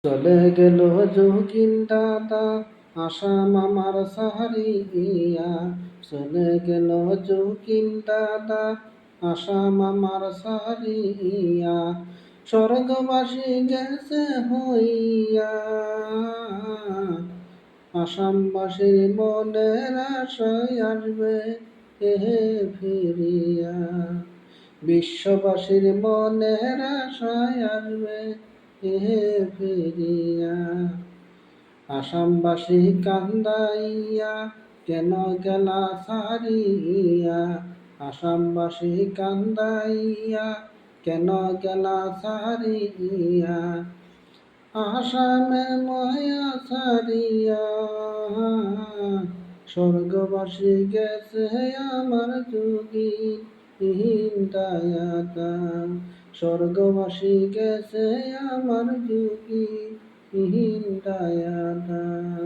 চলে গেল যোগিন দাদা আসাম আমার সাহারিয়া। চলে গেল যোগিন দাদা আসাম আমার সাহারিয়া। স্বর্গবাসী গেছে হইয়া, আসামবাসীর মনের আশায় আসবে হে ফিরিয়া। বিশ্ববাসীর মনের আশায় আসবে হে ফিরিয়া। আসামবাসী কান্দাইয়া কেন গেলা সারিয়া। আসামবাসী কান্দাইয়া কেন গেলা সারিয়া। আসামে মায়া সারিয়া, স্বর্গবাসী গেছে আমার যোগীন দাদা। স্বর্গবাসী গেছে আমার যোগীন দাদা।